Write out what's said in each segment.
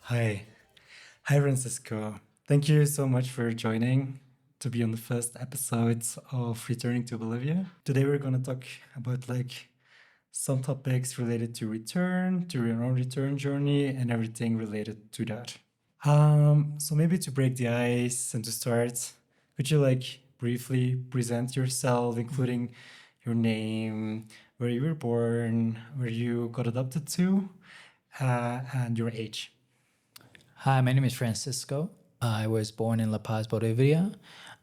Hi. Hi, Francisco. Thank you so much for joining to be on the first episode of Returning to Bolivia. Today we're going to talk about some topics related to return, to your own return journey, and everything related to that. So maybe to break the ice and to start, could you briefly present yourself, including your name, where you were born, where you got adopted to, and your age? Hi, my name is Francisco. I was born in La Paz, Bolivia.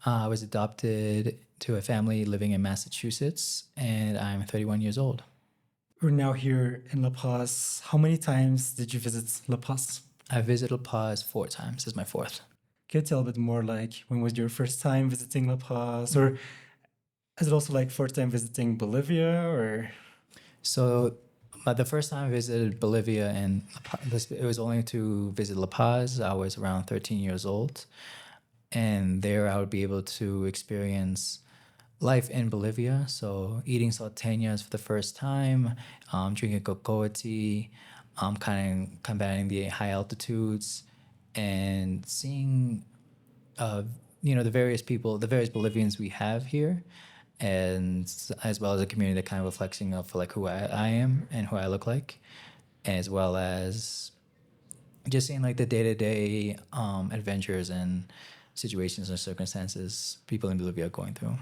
I was adopted to a family living in Massachusetts, and I'm 31 years old. We're now here in La Paz. How many times did you visit La Paz? I visited La Paz 4 times. This is my fourth. Can you tell a bit more when was your first time visiting La Paz? Or is it also first time visiting Bolivia or? So, the first time I visited Bolivia and it was only to visit La Paz. I was around 13 years old. And there I would be able to experience life in Bolivia. So eating salteñas for the first time, drinking cocoa tea, kind of combating the high altitudes, and seeing, the various people, the various Bolivians we have here, and as well as a community that kind of reflecting of who I am and who I look like, as well as just seeing the day-to-day adventures and situations and circumstances people in Bolivia are going through.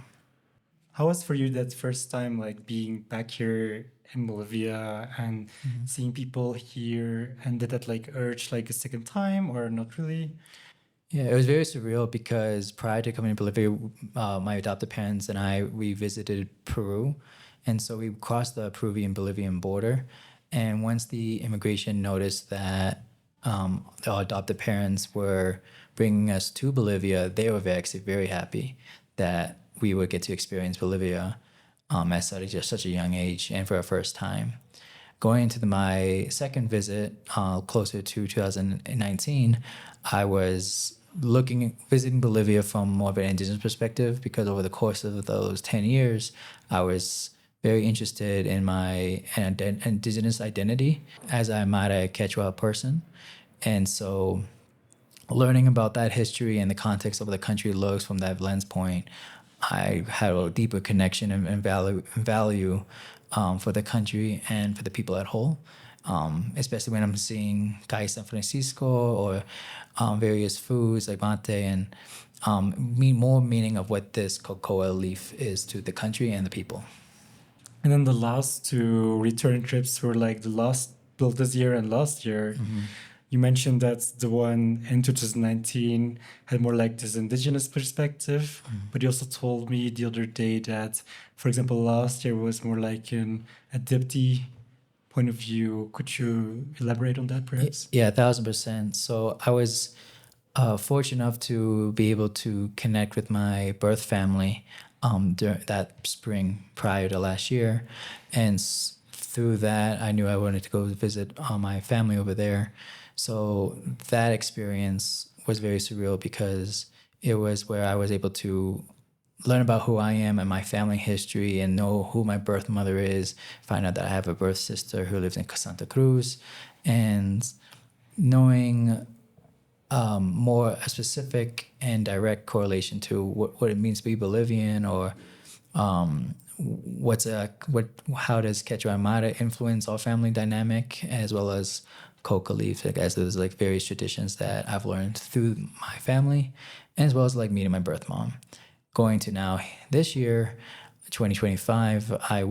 How was for you that first time being back here in Bolivia and seeing people here, and did that urge a second time or not really? Yeah, it was very surreal because prior to coming to Bolivia, my adopted parents and we visited Peru. And so we crossed the Peruvian-Bolivian border. And once the immigration noticed that our adopted parents were bringing us to Bolivia, they were actually very happy that we would get to experience Bolivia at such a young age and for our first time. Going into my second visit, closer to 2019, I was visiting Bolivia from more of an indigenous perspective because over the course of those 10 years, I was very interested in my indigenous identity as I'm not a Quechua person. And so learning about that history and the context of the country looks from that lens point, I had a deeper connection and value for the country and for the people at whole, especially when I'm seeing Cai San Francisco or various foods like mate and more meaning of what this cocoa leaf is to the country and the people. And then the last two return trips were the last, built this year and last year. You mentioned that the one in 2019 had more this indigenous perspective, but you also told me the other day that, for example, last year was more an adoptee point of view. Could you elaborate on that perhaps? Yeah, 1,000%. So I was fortunate enough to be able to connect with my birth family during that spring prior to last year. And through that, I knew I wanted to go visit my family over there. So that experience was very surreal because it was where I was able to learn about who I am and my family history and know who my birth mother is, find out that I have a birth sister who lives in Santa Cruz, and knowing more a specific and direct correlation to what it means to be Bolivian or how does Quechua Aymara influence our family dynamic, as well as coca leaf, as there's various traditions that I've learned through my family, as well as meeting my birth mom. Going to now this year, 2025, I'm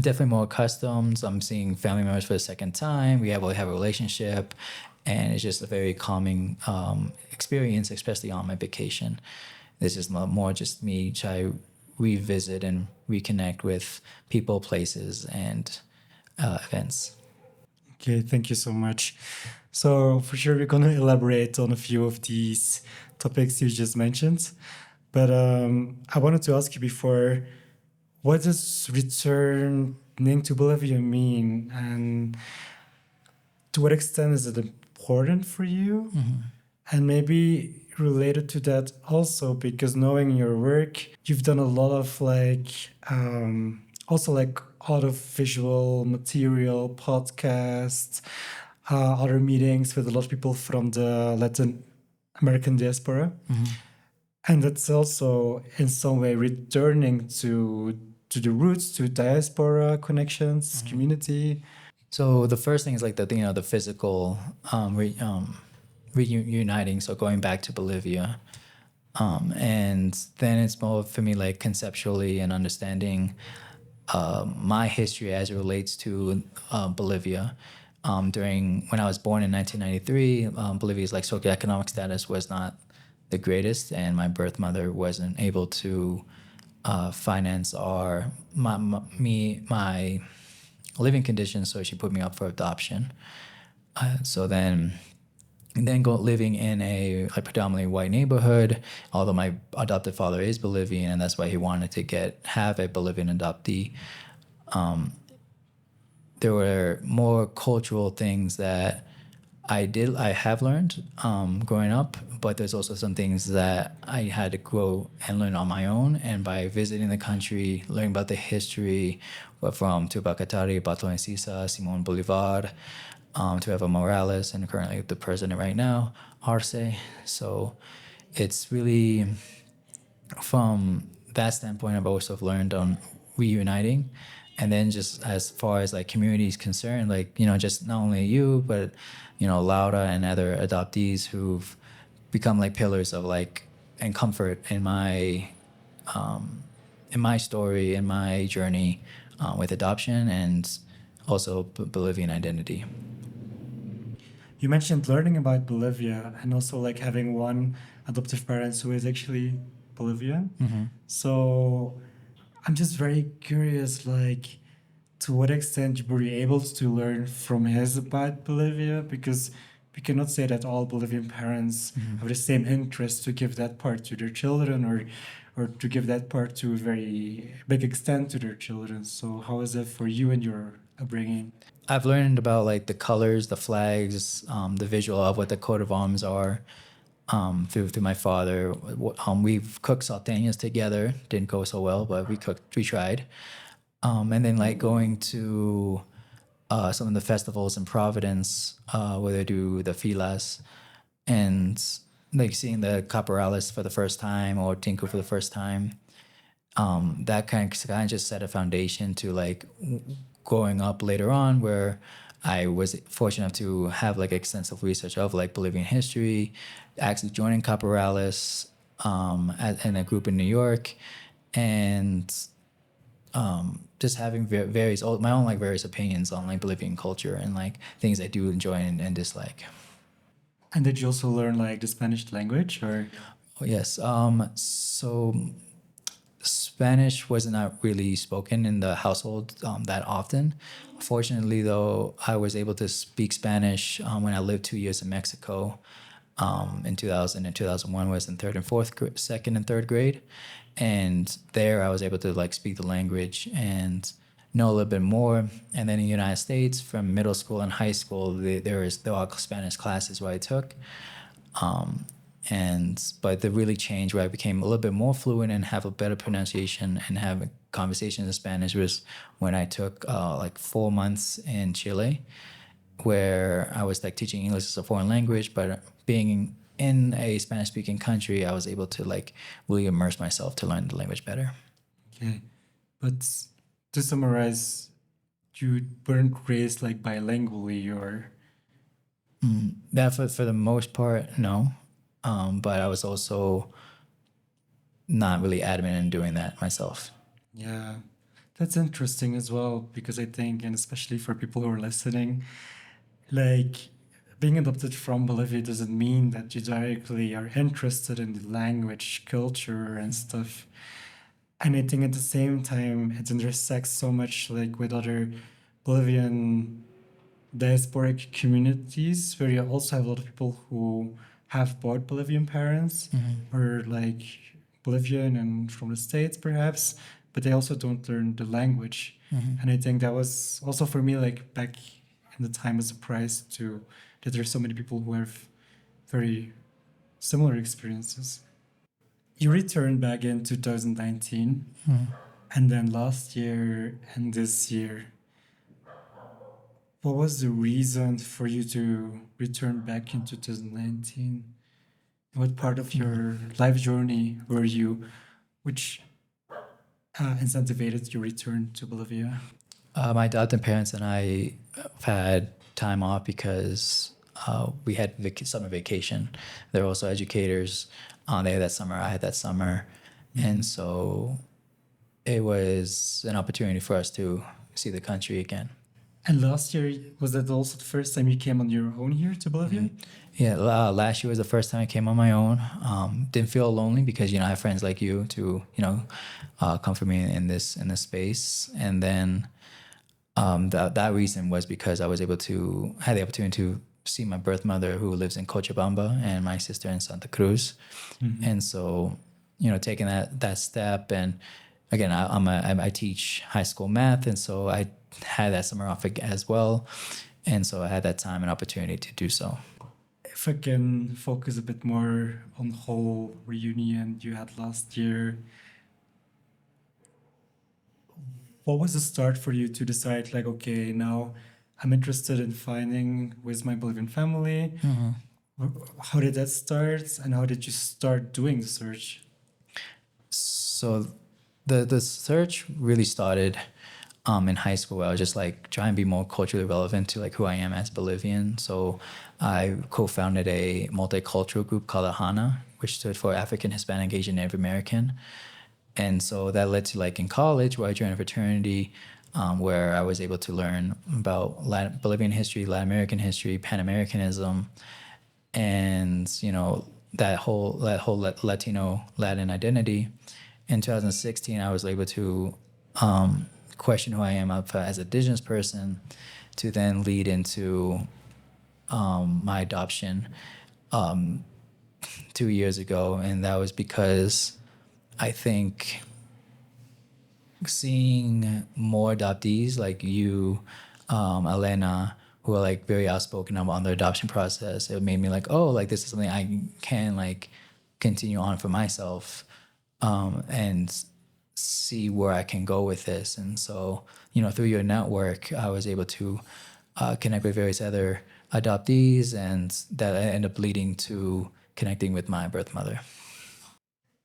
definitely more accustomed. I'm seeing family members for the second time. We have a relationship, and it's just a very calming experience, especially on my vacation. This is more just me try revisit and reconnect with people, places, and events. Okay, thank you so much. So for sure, we're going to elaborate on a few of these topics you just mentioned. But I wanted to ask you before, what does returning to Bolivia mean? And to what extent is it important for you? And maybe related to that also, because knowing your work, you've done a lot of also audiovisual material, podcasts, other meetings with a lot of people from the Latin American diaspora. And that's also in some way returning to the roots, to diaspora connections, community. So the first thing is like the physical reuniting. So going back to Bolivia, and then it's more for me like conceptually and understanding my history as it relates to Bolivia. During when I was born in 1993, Bolivia's like socioeconomic status was not the greatest, and my birth mother wasn't able to finance my living conditions, so she put me up for adoption. So then go living in a predominantly white neighborhood, although my adopted father is Bolivian, and that's why he wanted to have a Bolivian adoptee. There were more cultural things that I have learned growing up, but there's also some things that I had to grow and learn on my own. And by visiting the country, learning about the history from Tupac Katari, Bato Sisa, Simon Bolivar, to Evo Morales, and currently the president right now, Arce. So it's really from that standpoint, I've also learned on reuniting. And then just as far as like community is concerned, like, just not only you, but, Laura and other adoptees who've become like pillars of like, and comfort in my story, in my journey with adoption and also Bolivian identity. You mentioned learning about Bolivia and also like having one adoptive parent who is actually Bolivian. So I'm just very curious, like, to what extent were you able to learn from his about Bolivia? Because we cannot say that all Bolivian parents have the same interest to give that part to their children or to give that part to a very big extent to their children. So how is it for you and your upbringing? I've learned about like the colors, the flags, the visual of what the coat of arms are through my father. We've cooked salteñas together. Didn't go so well, but we tried. And then like going to some of the festivals in Providence where they do the filas and like seeing the caporales for the first time or tinku for the first time. That kind of just set a foundation to like growing up later on, where I was fortunate enough to have like extensive research of like Bolivian history, actually joining caporales in a group in New York, and just having my own like various opinions on like Bolivian culture and like things I do enjoy and dislike. And did you also learn like the Spanish language or? Oh, yes. So Spanish was not really spoken in the household that often. Fortunately, though, I was able to speak Spanish when I lived 2 years in Mexico. In 2000 and 2001 was in second and third grade, and there I was able to like speak the language and know a little bit more. And then in the United States, from middle school and high school, there are Spanish classes where I took. But the really changed where I became a little bit more fluent and have a better pronunciation and have conversations in Spanish was when I took like 4 months in Chile, where I was like teaching English as a foreign language, but being in a Spanish speaking country, I was able to like really immerse myself to learn the language better. Okay. But to summarize, you weren't raised like bilingually or? That for the most part, no. But I was also not really adamant in doing that myself. Yeah, that's interesting as well, because I think, and especially for people who are listening, like being adopted from Bolivia doesn't mean that you directly are interested in the language, culture, and stuff. And I think at the same time, it intersects so much like with other Bolivian diasporic communities where you also have a lot of people who have both Bolivian parents or like Bolivian and from the States perhaps, but they also don't learn the language. And I think that was also for me like back in the time a surprise to that there's so many people who have very similar experiences. You returned back in 2019 and then last year and this year. What was the reason for you to return back in 2019? What part of your life journey were you, which incentivized your return to Bolivia? My adopted parents and I have had time off because we had summer vacation. They're also educators. They had that summer, I had that summer. And so it was an opportunity for us to see the country again. And last year, was that also the first time you came on your own here to Bolivia? Yeah, last year was the first time I came on my own. Didn't feel lonely because I have friends like you to comfort me in this space. And then that reason was because I was able to had the opportunity to see my birth mother who lives in Cochabamba and my sister in Santa Cruz. And so taking that step, and again I teach high school math, and so I had that summer off as well, and so I had that time and opportunity to do so. If I can focus a bit more on the whole reunion you had last year, what was the start for you to decide, like, okay, now I'm interested in finding with my Bolivian family? How did that start, and how did you start doing the search? So the search really started in high school, where I was just like trying to be more culturally relevant to like who I am as Bolivian. So I co-founded a multicultural group called AHANA, which stood for African, Hispanic, Asian, Native American. And so that led to like in college where I joined a fraternity where I was able to learn about Bolivian history, Latin American history, Pan Americanism, and that whole Latino Latin identity. In 2016, I was able to question who I am as an indigenous person, to then lead into my adoption 2 years ago, and that was because I think seeing more adoptees like you, Elena, who are like very outspoken on the adoption process, it made me like, oh, like this is something I can like continue on for myself, and see where I can go with this. And so, through your network, I was able to connect with various other adoptees, and that ended up leading to connecting with my birth mother.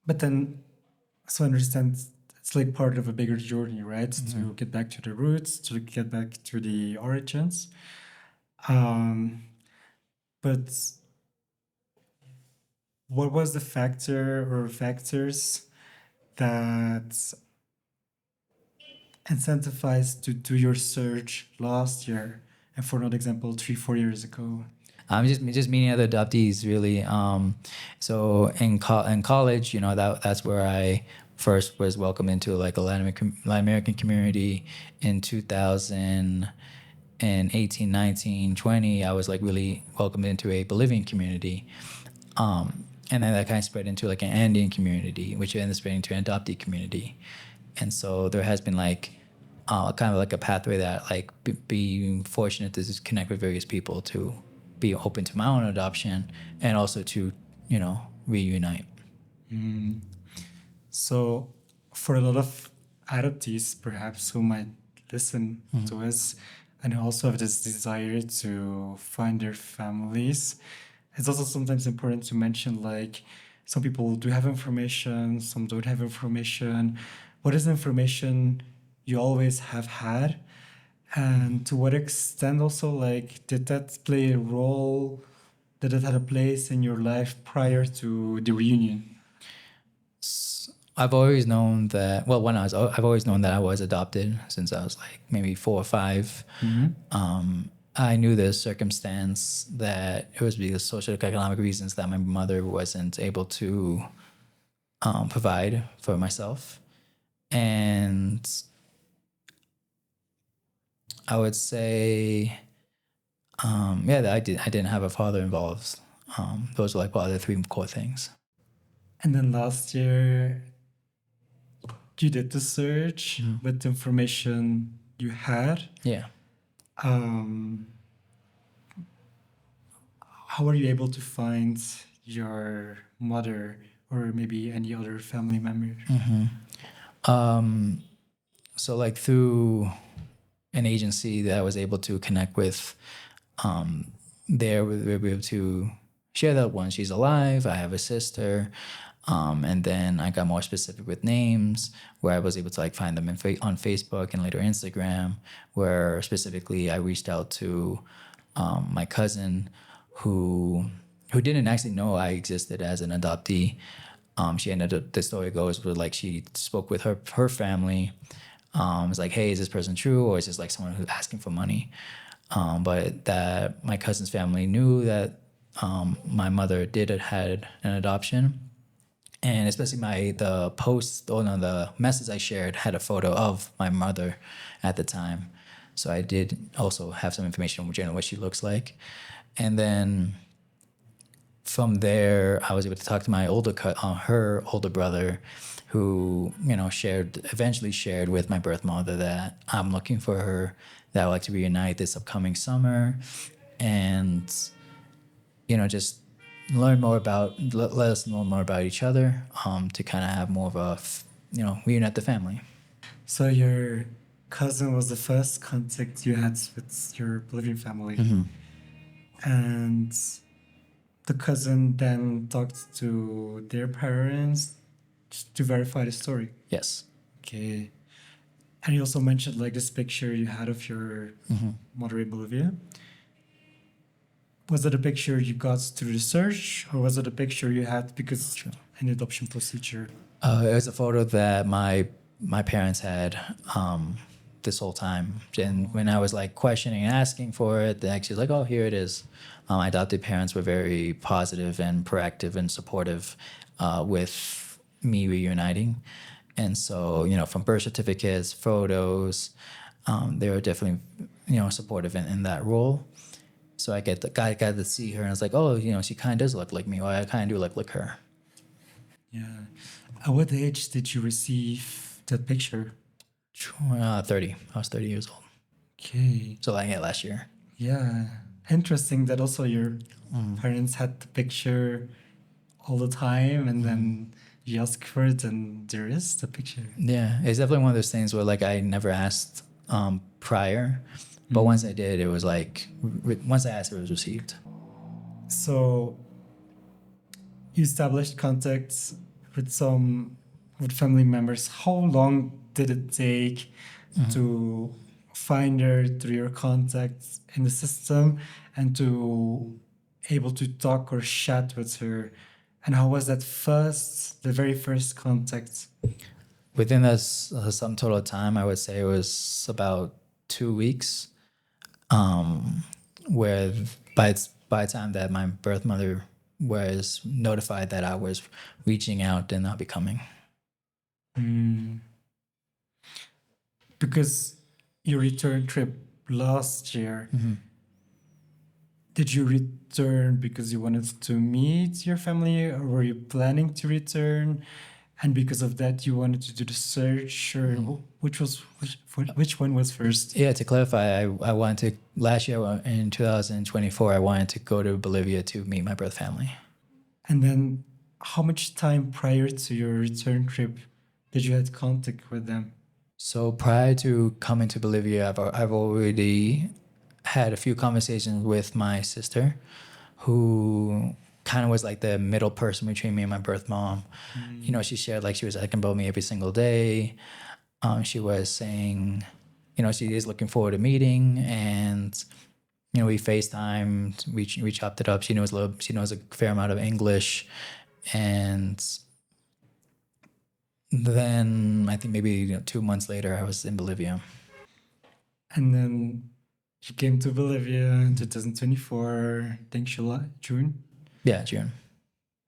But then, so I understand it's like part of a bigger journey, right? To get back to the roots, to get back to the origins. But what was the factor or factors that incentivized to do your search last year, and for another example, 3-4 years ago? Just meeting other adoptees, really. So in college, that's where I first was welcomed into like a Latin American community. In 2018, 19, 20, I was like really welcomed into a Bolivian community. And then that kind of spread into like an Andean community, which ended up spreading to an adoptee community. And so there has been like kind of like a pathway that like being fortunate to just connect with various people to be open to my own adoption, and also to reunite. So, for a lot of adoptees, perhaps, who might listen to us and who also have this desire to find their families, it's also sometimes important to mention, like, some people do have information, some don't have information. What is the information you always have had? And to what extent also, like, did that play a role? Did it have a place in your life prior to the reunion? I've always known that. Well, I've always known that I was adopted since I was like maybe 4 or 5. I knew the circumstance that it was because social economic reasons that my mother wasn't able to provide for myself, and I would say, that I didn't have a father involved. Those are like probably the 3 core things. And then last year, you did the search with the information you had. Yeah. Um, how were you able to find your mother or maybe any other family member? So like through an agency that I was able to connect with. There we were able to share that one. She's alive. I have a sister. And then I got more specific with names, where I was able to like find them on Facebook and later Instagram, where specifically I reached out to my cousin who didn't actually know I existed as an adoptee. She ended up, the story goes with like she spoke with her family. It's like, hey, is this person true, or is this like someone who's asking for money? But that my cousin's family knew that my mother had an adoption, and especially the post or no, the message I shared had a photo of my mother at the time, so I did also have some information on generally what she looks like, and then from there I was able to talk to my her older brother, who eventually shared with my birth mother that I'm looking for her, that I would like to reunite this upcoming summer, and just let us know more about each other, to kind of have more of a reunite the family. So your cousin was the first contact you had with your Bolivian family, and the cousin then talked to their parents to verify the story. Yes. Okay. And you also mentioned like this picture you had of your mother in Bolivia. Was it a picture you got through the search, or was it a picture you had because an adoption procedure? It was a photo that my parents had this whole time, and when I was like questioning and asking for it, they actually was like, "Oh, here it is." My adopted parents were very positive and proactive and supportive with me reuniting, and so from birth certificates, photos, they were definitely supportive in that role. So I got to see her, and I was like, "Oh, she kind of does look like me, or I kind of do look like her." Yeah. At what age did you receive that picture? 30. I was 30 years old. Okay. So like last year. Yeah. Interesting that also your parents had the picture all the time, and then you ask for it and there is the picture. Yeah, it's definitely one of those things where like I never asked prior, but once I did, it was like once I asked, it was received. So you established contacts with family members. How long did it take to find her through your contacts in the system and to able to talk or chat with her? And how was that the very first contact? Within this sum total time, I would say it was about 2 weeks. Where by the time that my birth mother was notified that I was reaching out and I'll be coming. Because your return trip last year, did you return because you wanted to meet your family, or were you planning to return? And because of that, you wanted to do the search, or which one was first? Yeah, to clarify, I wanted to, last year in 2024, I wanted to go to Bolivia to meet my birth family. And then how much time prior to your return trip did you have contact with them? So prior to coming to Bolivia, I've already had a few conversations with my sister, who kind of was like the middle person between me and my birth mom. She shared like she was asking about me every single day. She was saying, she is looking forward to meeting, and we FaceTimed, we chopped it up. She knows a fair amount of English, and then I think maybe 2 months later, I was in Bolivia. And then you came to Bolivia in 2024, I think June. Yeah, June.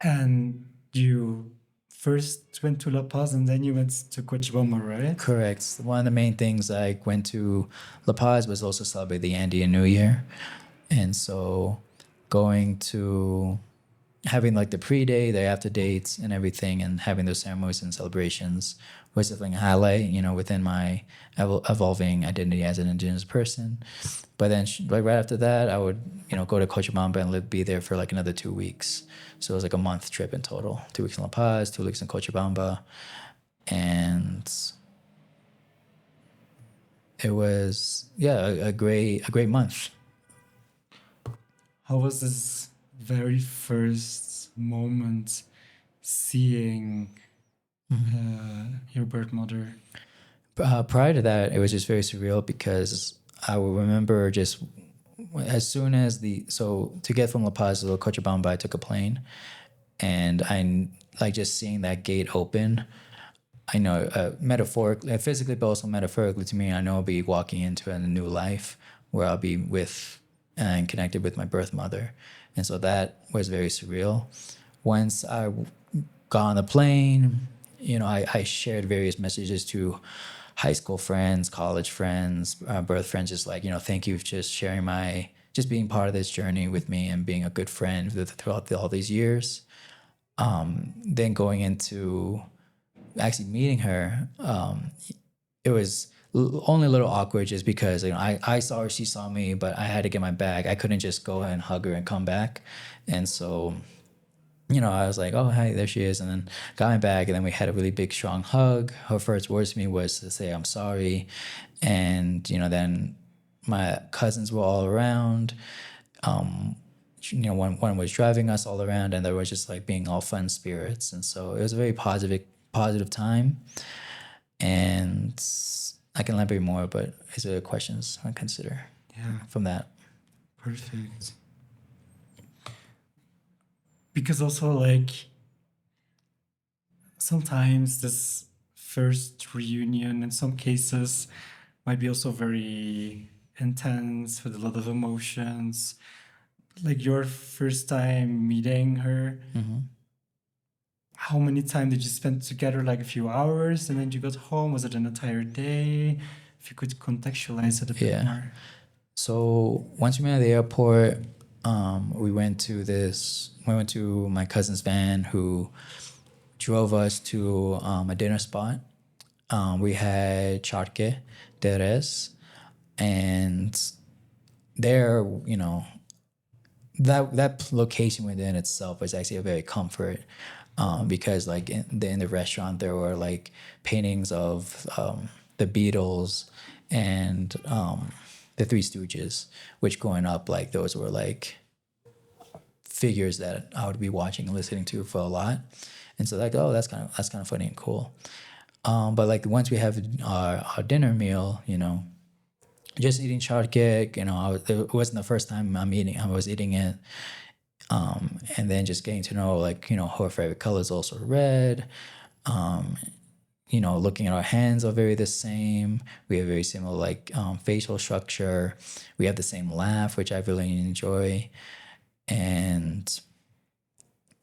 And you first went to La Paz and then you went to Cochabamba, right? Correct. One of the main things I went to La Paz was also celebrate the Andean New Year. And so going to having like the pre-day, the after dates and everything, and having those ceremonies and celebrations was definitely a highlight, within my evolving identity as an indigenous person. But then right after that, I would, go to Cochabamba and be there for like another 2 weeks. So it was like a month trip in total. 2 weeks in La Paz, 2 weeks in Cochabamba. And it was a great month. How was this very first moment seeing your birth mother? Prior to that, it was just very surreal because I will remember just as soon as to get from La Paz to Cochabamba, I took a plane, and I like just seeing that gate open. I know metaphorically, physically, but also metaphorically to me, I know I'll be walking into a new life where I'll be with and connected with my birth mother. And so that was very surreal. Once I got on the plane, I shared various messages to high school friends, college friends, birth friends, just like, thank you for just sharing just being part of this journey with me and being a good friend throughout all these years. Then going into actually meeting her, it was only a little awkward just because I saw her, she saw me, but I had to get my bag. I couldn't just go and hug her and come back. And so, I was like, oh, hi, there she is. And then got my bag, and then we had a really big, strong hug. Her first words to me was to say, I'm sorry. And, then my cousins were all around. One was driving us all around, and there was just like being all fun spirits. And so it was a very positive time. And I can elaborate more, but is there questions I consider from that? Perfect. Because also, like, sometimes this first reunion in some cases might be also very intense with a lot of emotions. Like your first time meeting her, how many time did you spend together? Like a few hours, and then you got home? Was it an entire day? If you could contextualize it a bit more. So once we met at the airport, we went to my cousin's van, who drove us to a dinner spot. We had charque de res, and there, that location within itself was actually a very comfort, because like in the restaurant there were like paintings of the Beatles and the Three Stooges, which growing up, like those were like figures that I would be watching and listening to for a lot. And so like, oh, that's kind of funny and cool. But like once we have our dinner meal, just eating charque, it wasn't the first time I was eating it. And then just getting to know, like, her favorite color is also red. Looking at our hands are very the same. We have very similar, like, facial structure. We have the same laugh, which I really enjoy. And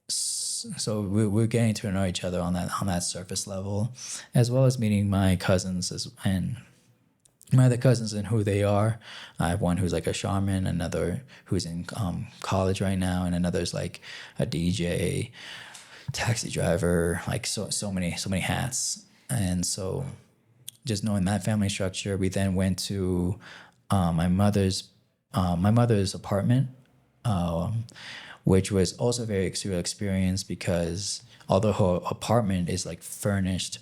so we're getting to know each other on that surface level, as well as meeting my cousins and my other cousins and who they are. I have one who's like a shaman, another who's in college right now, and another's like a DJ, taxi driver, like so many hats. And so just knowing that family structure, we then went to my mother's apartment, which was also a very surreal experience because although her apartment is like furnished,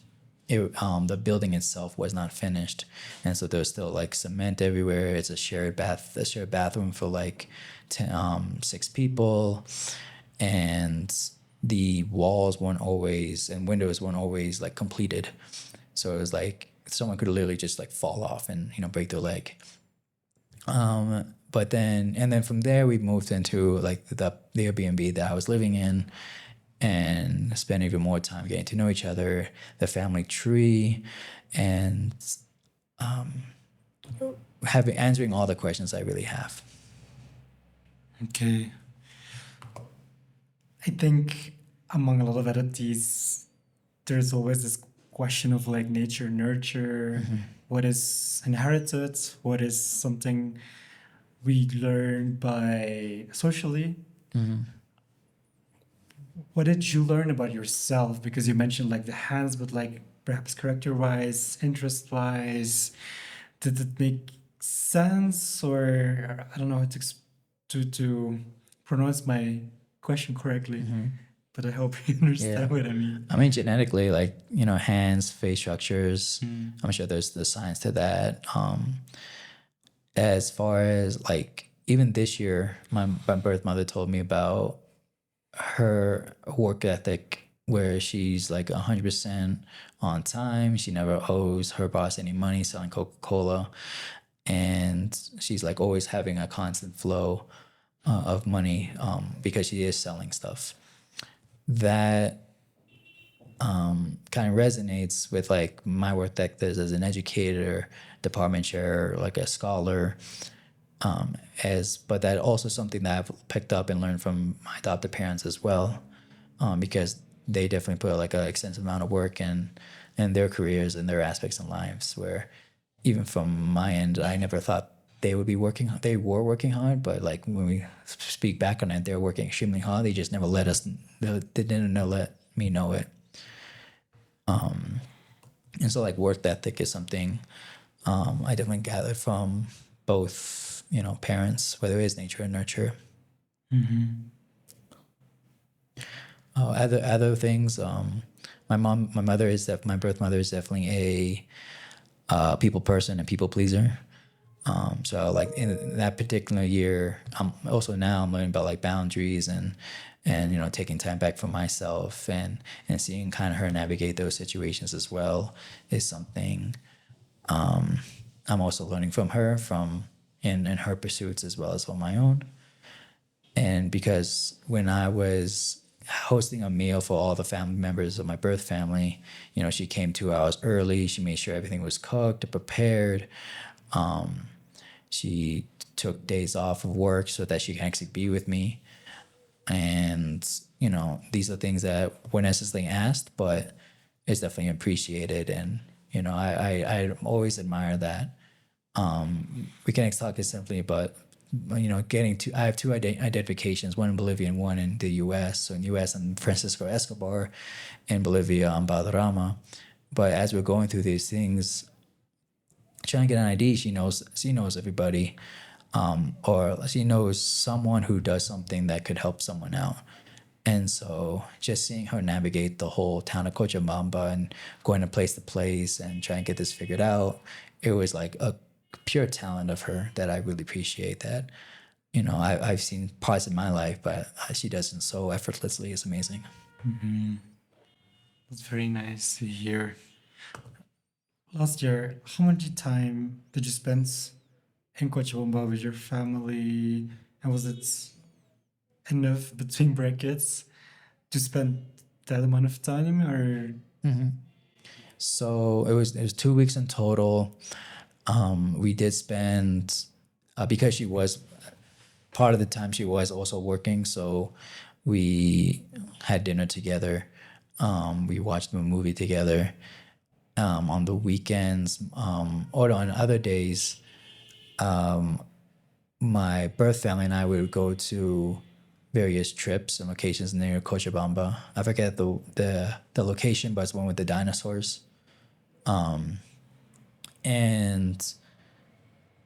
the building itself was not finished, and so there's still like cement everywhere. It's a shared bathroom for like 6 people, and the walls weren't always and windows weren't always like completed. So it was like someone could literally just like fall off and break their leg. But then from there we moved into like the Airbnb that I was living in, and spend even more time getting to know each other, the family tree, and answering all the questions I really have. Okay. I think among a lot of adoptees, there's always this question of like nature, nurture. What is inherited? What is something we learn by socially? What did you learn about yourself? Because you mentioned like the hands, but like perhaps character-wise, interest-wise, did it make sense? Or I don't know how to pronounce my question correctly. but I hope you understand what I mean. I mean, genetically, like, you know, hands, face structures, I'm sure there's the science to that. As far as like, even this year, my birth mother told me about her work ethic where she's like 100% on time. She never owes her boss any money selling Coca-Cola. And she's like always having a constant flow of money because she is selling stuff. That kind of resonates with like my work ethic as an educator, department chair, like a scholar. But that also something that I've picked up and learned from my adopted parents as well, because they definitely put like an extensive amount of work in their careers and their aspects in lives. Where even from my end, I never thought they would be working. They were working hard, but like when we speak back on it, they're working extremely hard. They just never let us. They didn't let me know it. And so like work ethic is something I definitely gathered from both, you know, parents, whether it is nature and nurture. Other things. My birth mother is definitely a people person and people pleaser. So like in that particular year, also now I'm learning about like boundaries and you know, taking time back for myself and seeing kind of her navigate those situations as well is something I'm also learning from her in her pursuits as well as on my own. And because when I was hosting a meal for all the family members of my birth family, you know, she came 2 hours early. She made sure everything was cooked and prepared. She took days off of work so that she can actually be with me. And, you know, these are things that weren't necessarily asked, but it's definitely appreciated. And, you know, I always admire that. We can talk it simply, but, you know, I have two identifications, one in Bolivia and one in the U.S. So in the U.S., I'm Francisco Escobar. In Bolivia, I'm Valderrama. But as we're going through these things, trying to get an ID, she knows everybody, or she knows someone who does something that could help someone out. And so just seeing her navigate the whole town of Cochabamba and going to place and trying to get this figured out, it was like a pure talent of her that I really appreciate. That, you know, I've seen parts of my life, but she does it so effortlessly. It's amazing. That's very nice to hear. Last year, how much time did you spend in Cochabamba with your family? And was it enough between brackets to spend that amount of time, or? So it was 2 weeks in total. We did spend because she was part of the time she was also working, so we had dinner together. We watched a movie together. On the weekends, or on other days, my birth family and I would go to various trips and locations near Cochabamba. I forget the location, but it's one with the dinosaurs. And,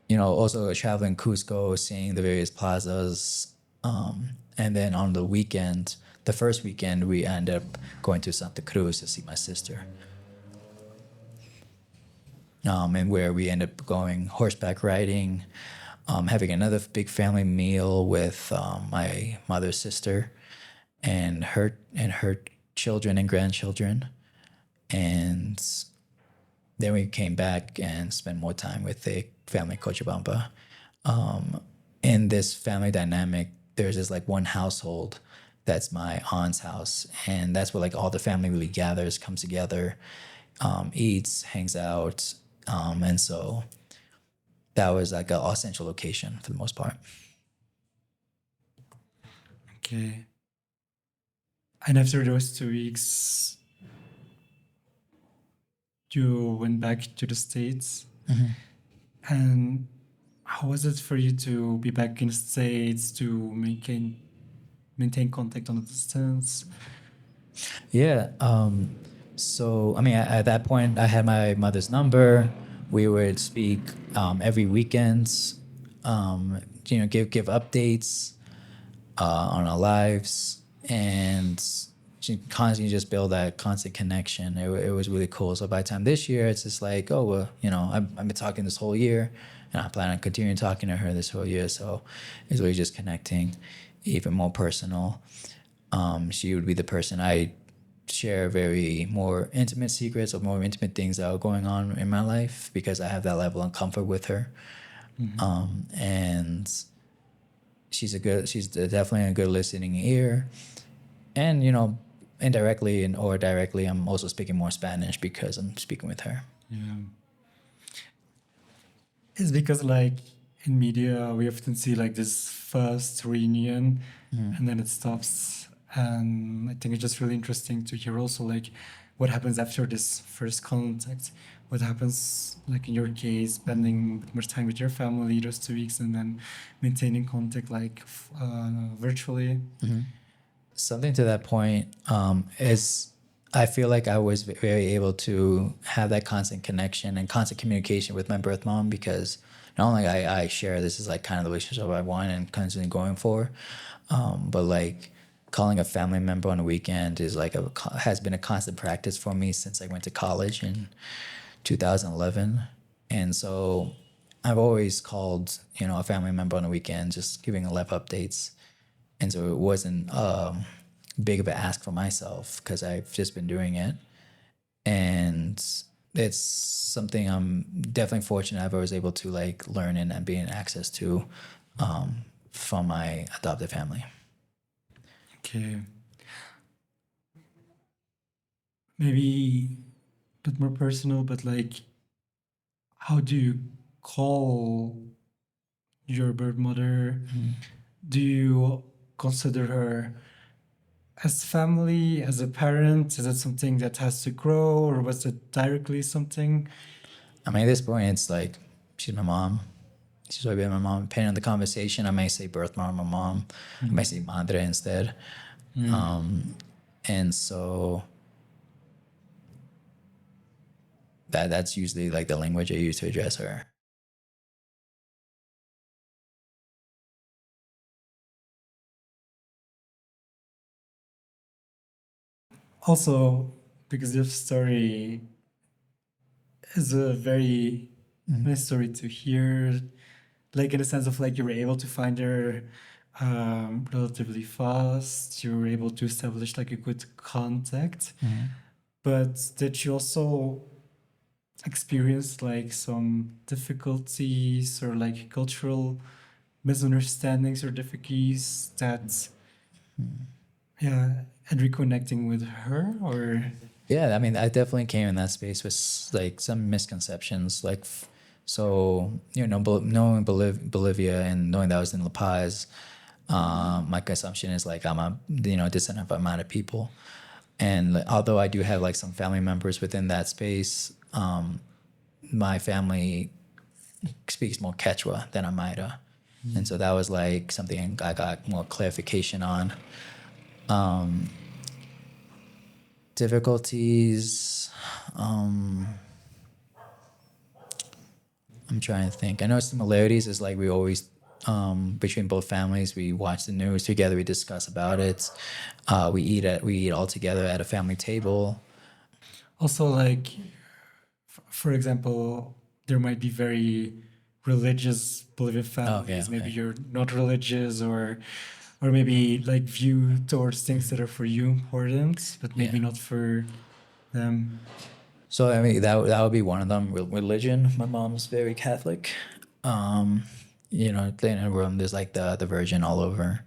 you know, also traveling Cusco, seeing the various plazas. And then on the weekend, the first weekend, we ended up going to Santa Cruz to see my sister. And where we ended up going horseback riding, having another big family meal with my mother's sister and her children and grandchildren. And then we came back and spent more time with the family in Cochabamba. In this family dynamic, there's this like one household that's my aunt's house, and that's where like all the family really gathers, comes together, eats, hangs out. And so that was like a central location for the most part. Okay. And after those 2 weeks, you went back to the States. And how was it for you to be back in the States, to maintain contact on the distance? Yeah. So, I mean, at that point, I had my mother's number. We would speak every weekend, give updates on our lives. And constantly just build that constant connection. It was really cool. So by the time this year, it's just like, oh, well, I've been talking this whole year, and I plan on continuing talking to her this whole year. So it's really just connecting, even more personal. She would be the person I share very more intimate secrets or more intimate things that are going on in my life, because I have that level of comfort with her. And she's definitely a good listening ear. And indirectly or directly, I'm also speaking more Spanish because I'm speaking with her. Yeah. It's because like in media we often see like this first reunion and then it stops. And I think it's just really interesting to hear also like what happens after this first contact. What happens like in your case, spending more time with your family those 2 weeks and then maintaining contact like virtually. Something to that point is I feel like I was very able to have that constant connection and constant communication with my birth mom, because not only I share this is like kind of the relationship I want and constantly going for, but like calling a family member on a weekend is like has been a constant practice for me since I went to college in 2011. And so I've always called, a family member on a weekend, just giving life updates. And so it wasn't big of an ask for myself because I've just been doing it. And it's something I'm definitely fortunate I was able to like learn and be in access to from my adopted family. Okay. Maybe a bit more personal, but like, how do you call your birth mother? Do you consider her as family, as a parent? Is that something that has to grow, or was it directly something? I mean, at this point, it's like she's my mom. She's always been my mom. Depending on the conversation, I may say birth mom or mom. I may say madre instead. And so that's usually like the language I use to address her. Also, because your story is a very nice story to hear, like in the sense of like you were able to find her relatively fast. You were able to establish like a good contact, but did you also experience like some difficulties or like cultural misunderstandings or difficulties that and reconnecting with her? Or Yeah, I mean, I definitely came in that space with like some misconceptions. Like, so knowing Bolivia and knowing that I was in La Paz, my assumption is like I'm a descendant of Aymara people, and like, although I do have like some family members within that space, my family speaks more Quechua than Aymara, and so that was like something I got more clarification on. Difficulties. I'm trying to think. I know similarities is like we always between both families. We watch the news together. We discuss about it. We eat all together at a family table. also like for example, there might be very religious Bolivian families. Maybe okay. you're not religious, or maybe like view towards things that are for you important, but maybe not for them. So I mean that would be one of them. Religion. My mom's very Catholic. In a room there's like the Virgin all over,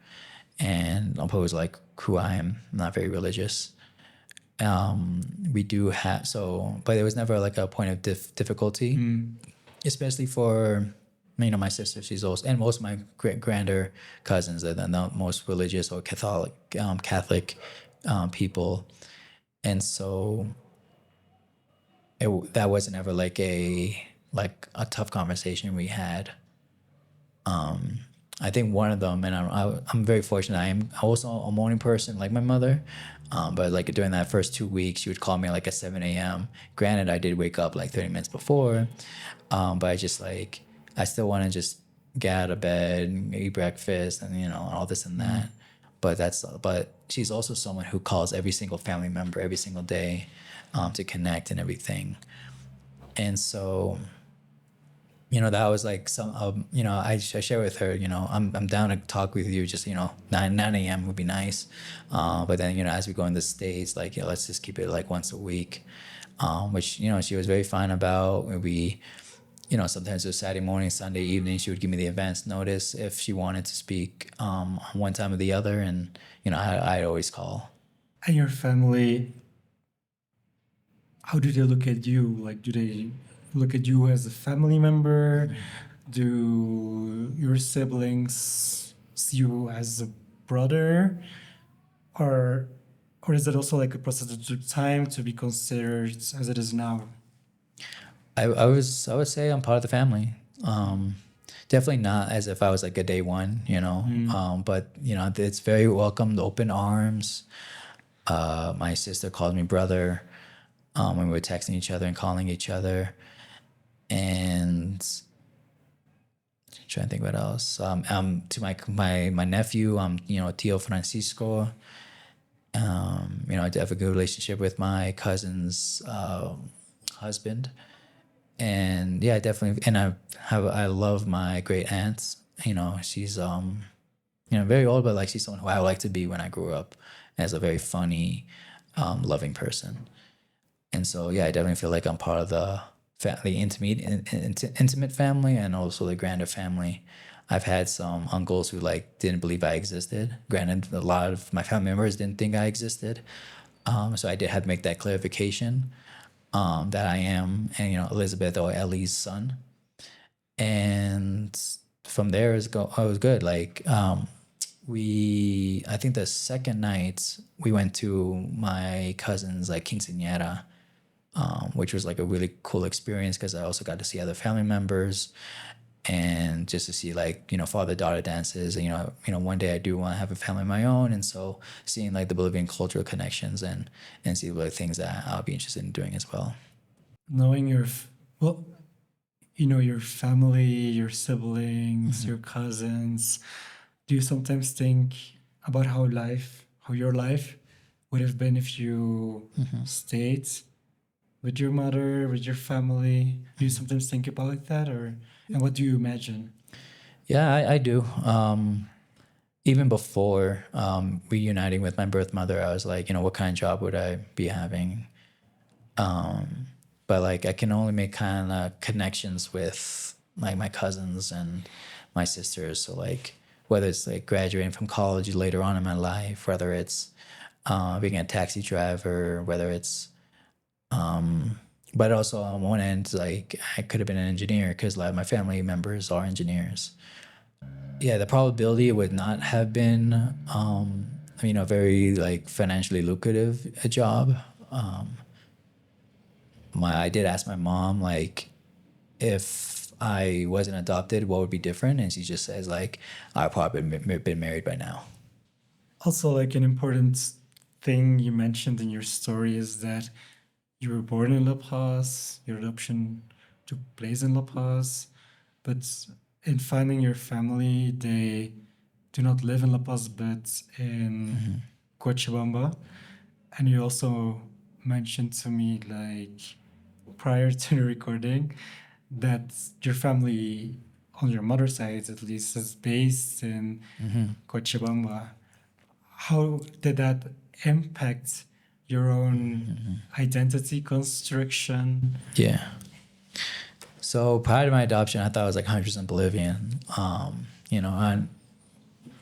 and I'll pose like who I am. I'm not very religious. We do have but there was never like a point of difficulty, especially for my sister. She's also, and most of my grander cousins are the most religious or Catholic people, and so that wasn't ever like a tough conversation we had. I think one of them, and I'm very fortunate. I'm also a morning person like my mother, but like during that first 2 weeks, she would call me like at 7 a.m. Granted, I did wake up like 30 minutes before, but I still want to just get out of bed, eat breakfast, and all this and that. but she's also someone who calls every single family member every single day, to connect and everything. And so, that was like some, I share with her, I'm down to talk with you, just, 9 a.m. would be nice. But then, as we go in the States, like, let's just keep it like once a week, which, she was very fine about. We, sometimes it was Saturday morning, Sunday evening, she would give me the advance notice if she wanted to speak, one time or the other. And, I'd always call. And your family, how do they look at you? Like, do they look at you as a family member? Do your siblings see you as a brother? Or is it also like a process that took time to be considered as it is now? I would say I'm part of the family. Definitely not as if I was like a day one, but it's very welcomed, open arms. My sister called me brother, when we were texting each other and calling each other. And I'm trying to think what else. To my nephew, Tio Francisco. I have a good relationship with my cousin's husband. And yeah, definitely. And I love my great aunt. She's very old, but like she's someone who I would like to be when I grew up, as a very funny, loving person. And so yeah, I definitely feel like I'm part of the intimate family, and also the grander family. I've had some uncles who like didn't believe I existed. Granted, a lot of my family members didn't think I existed. So I did have to make that clarification, that I am, and Elizabeth or Ellie's son. And from there it was good. Like, I think the second night we went to my cousin's like quinceañera, which was like a really cool experience because I also got to see other family members, and just to see like father daughter dances. And one day I do want to have a family of my own, and so seeing like the Bolivian cultural connections, and see what things that I'll be interested in doing as well. Knowing well, your family, your siblings, your cousins, do you sometimes think about how your life would have been if you stayed with your mother, with your family? Do you sometimes think about that, and what do you imagine? Yeah, I do. Even before, reuniting with my birth mother, I was like, what kind of job would I be having? But like I can only make kind of connections with like my cousins and my sisters. So like whether it's like graduating from college later on in my life, whether it's being a taxi driver, whether it's but also on one end, like I could have been an engineer because a lot of my family members are engineers. Yeah, the probability would not have been, a very like financially lucrative a job. I did ask my mom like if I wasn't adopted, what would be different, and she just says like I'd probably been married by now. Also, like an important thing you mentioned in your story is that you were born in La Paz, your adoption took place in La Paz, but in finding your family, they do not live in La Paz, but in Cochabamba. And you also mentioned to me, like, prior to the recording, that your family, on your mother's side at least, is based in Cochabamba. How did that impact your own identity construction? Yeah. So prior to my adoption, I thought I was like 100% Bolivian. And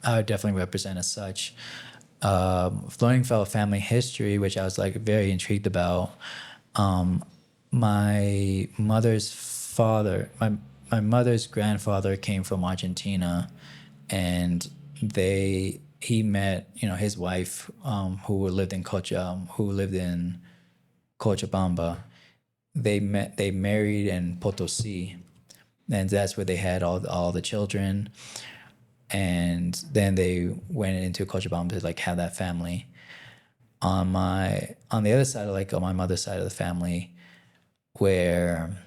I would definitely represent as such. Learning about family history, which I was like very intrigued about. My mother's father, my mother's grandfather came from Argentina, and he met his wife, who lived in Cochabamba. They married in Potosi, and that's where they had all the children. And then they went into Cochabamba to like have that family. On the other side, like on my mother's side of the family, where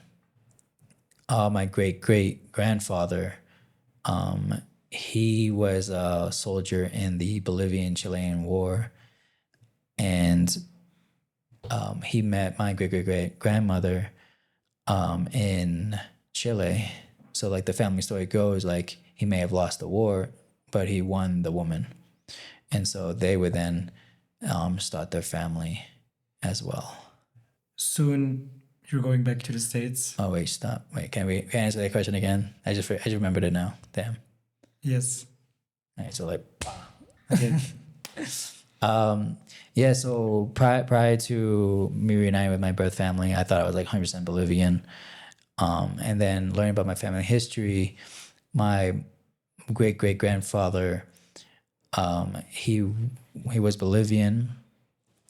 my great great grandfather, he was a soldier in the Bolivian-Chilean War, and he met my great great great grandmother in Chile. So like the family story goes, like he may have lost the war, but he won the woman, and so they would then start their family as well. Soon you're going back to the States. Oh wait, stop. Wait, can we answer that question again? I just remembered it now. Damn. Yes. All right, so like, Okay. yeah. So prior to me reuniting with my birth family, I thought I was like 100% Bolivian. And then learning about my family history, my great great grandfather, he was Bolivian,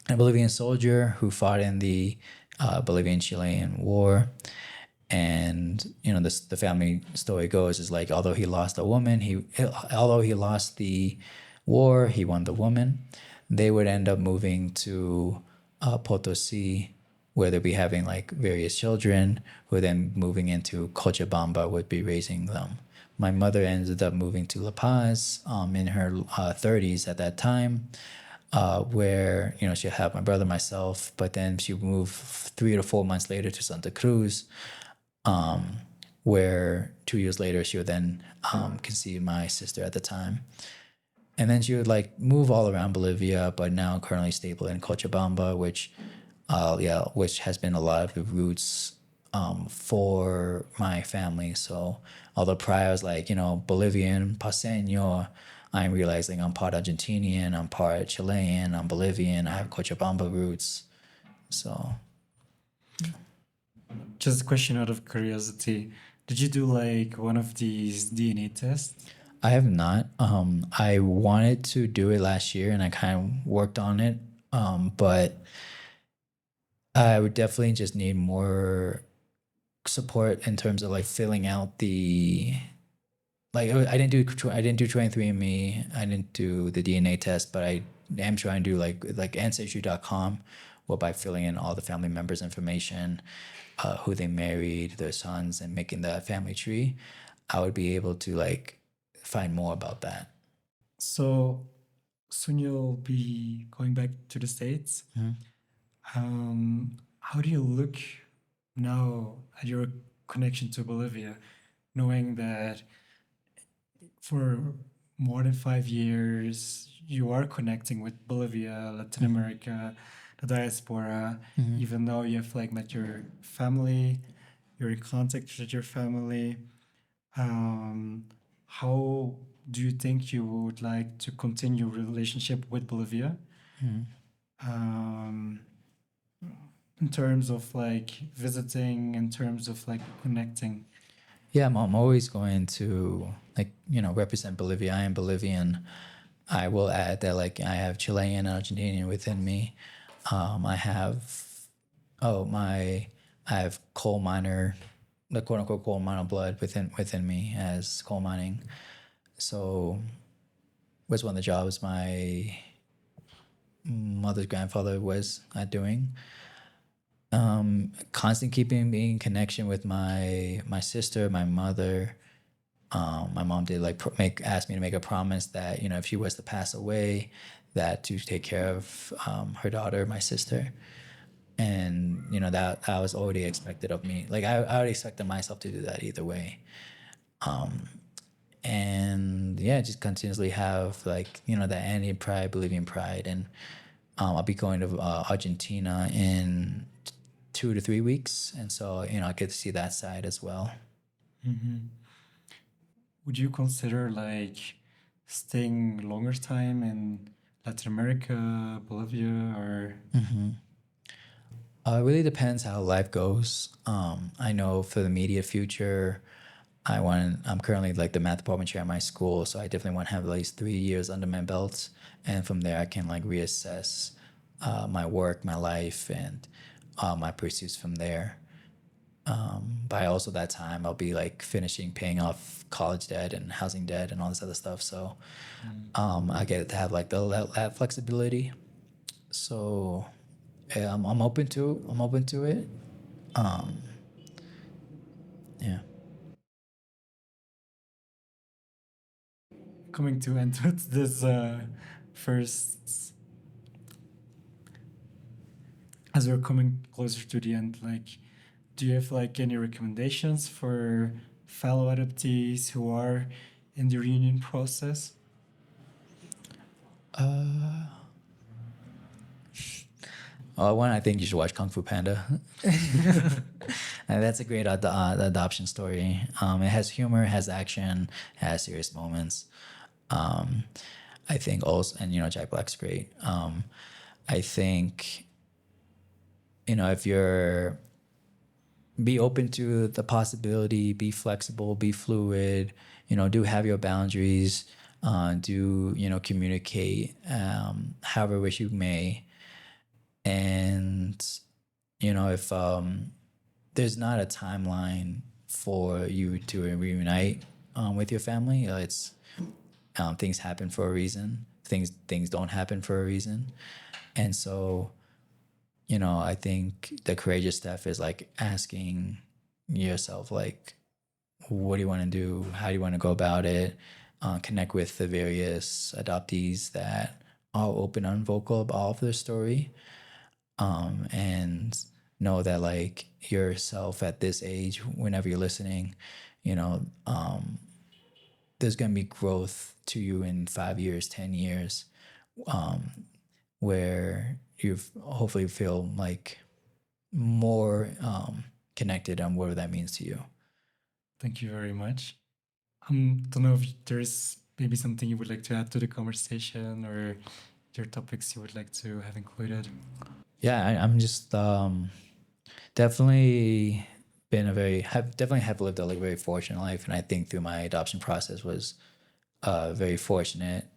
a Bolivian soldier who fought in the Bolivian-Chilean War. And you know, the family story goes is like, although he lost a woman, although he lost the war, he won the woman. They would end up moving to Potosi, where they'd be having like various children, who then moving into Cochabamba would be raising them. My mother ended up moving to La Paz in her 30s at that time, where you know she had my brother, myself, but then she moved 3 to 4 months later to Santa Cruz, where 2 years later she would then conceive my sister at the time. And then she would like move all around Bolivia, but now currently stable in Cochabamba, which has been a lot of the roots for my family. So although prior I was like, you know, Bolivian, Paseño, I'm realizing I'm part Argentinian, I'm part Chilean, I'm Bolivian, I have Cochabamba roots. So Just a question out of curiosity. Did you do like one of these DNA tests? I have not. I wanted to do it last year and I kind of worked on it. But I would definitely just need more support in terms of like filling out the like I didn't do 23andMe. I didn't do the DNA test, but I am trying to do like ancestry.com, well, by filling in all the family members' information, who they married, their sons, and making the family tree, I would be able to like find more about that. So soon you'll be going back to the States. How do you look now at your connection to Bolivia, knowing that for more than 5 years you are connecting with Bolivia, Latin America, the diaspora, even though you have like met your family, you're in contact with your family. How do you think you would like to continue relationship with Bolivia? Um, in terms of like visiting, in terms of like connecting. Yeah, I'm always going to like, you know, represent Bolivia. I am Bolivian. I will add that like I have Chilean and Argentinian within me. I have I have coal miner, the quote unquote coal miner blood within me as coal mining. So was one of the jobs my mother's grandfather was doing. Constant keeping me in connection with my sister, my mother. My mom did like ask me to make a promise that, you know, if she was to pass away, that to take care of her daughter, my sister. And you know that was already expected of me. Like I already expected myself to do that either way. And yeah, just continuously have like, you know, that Andean pride, Bolivian pride, and I'll be going to Argentina in 2 to 3 weeks, and so you know I get to see that side as well. Would you consider like staying longer time in Latin America, Bolivia, or It really depends how life goes. I know for the immediate future, I'm currently like the math department chair at my school, so I definitely want to have at least 3 years under my belt, and from there I can like reassess my work, my life, and my pursuits from there. By also that time, I'll be like finishing paying off college debt and housing debt and all this other stuff. So I get to have like that flexibility. So yeah, I'm open to it. Yeah. coming to end with this first, as we're coming closer to the end, like, do you have like any recommendations for fellow adoptees who are in the reunion process? One, I think you should watch Kung Fu Panda. And that's a great adoption story. It has humor, it has action, it has serious moments. I think also, and Jack Black's great. I think, if you're, be open to the possibility, be flexible, be fluid, do have your boundaries, do, communicate, however wish you may. And, if there's not a timeline for you to reunite with your family, it's things happen for a reason. Things don't happen for a reason. And so, I think the courageous step is like asking yourself, like, what do you want to do? How do you want to go about it? Connect with the various adoptees that are open and vocal about all of their story. And know that like yourself at this age, whenever you're listening, there's going to be growth to you in 5 years, 10 years, where you hopefully feel like more connected on whatever that means to you. Thank you very much. Don't know if there's maybe something you would like to add to the conversation, or your topics you would like to have included. Yeah, I'm just definitely have lived a very fortunate life, and I think through my adoption process was very fortunate.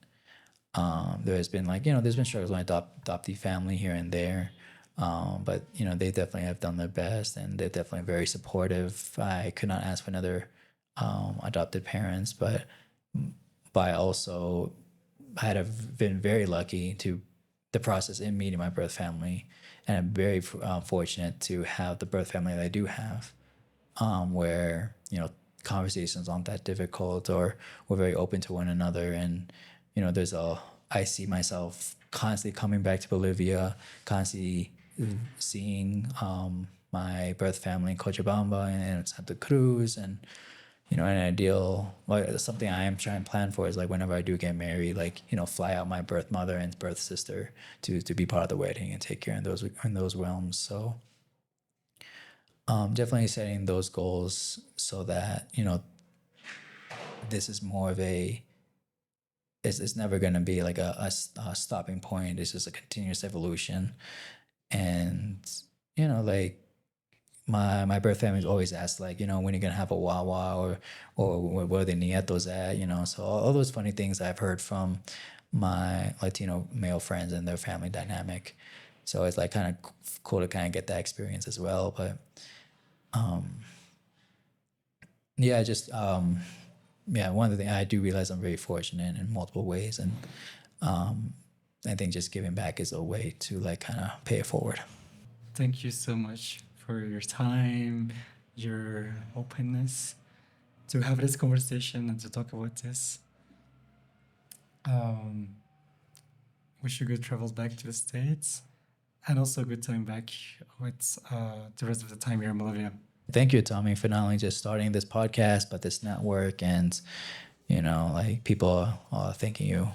There has been there's been struggles with my adoptee family here and there, but they definitely have done their best, and they're definitely very supportive. I could not ask for another adopted parents, but I also been very lucky to the process in meeting my birth family, and I'm very fortunate to have the birth family that I do have, where conversations aren't that difficult, or we're very open to one another, and I see myself constantly coming back to Bolivia, constantly seeing my birth family in Cochabamba and Santa Cruz, and an ideal, something I am trying to plan for is like whenever I do get married, like fly out my birth mother and birth sister to be part of the wedding and take care in those realms. So definitely setting those goals so that this is more of it's never going to be like a stopping point. It's just a continuous evolution. And like my birth family's always asked, like, when are you gonna have a wawa, or where the nietos at, so all those funny things I've heard from my Latino male friends and their family dynamic. So it's like kind of cool to kind of get that experience as well. But yeah, just one of the things I do realize I'm very fortunate in multiple ways, and I think just giving back is a way to like kind of pay it forward. Thank you so much for your time, your openness to have this conversation and to talk about this. Wish you good travels back to the States, and also a good time back with the rest of the time here in Bolivia. Thank you, Atamhi, for not only just starting this podcast, but this network, and like people are thanking you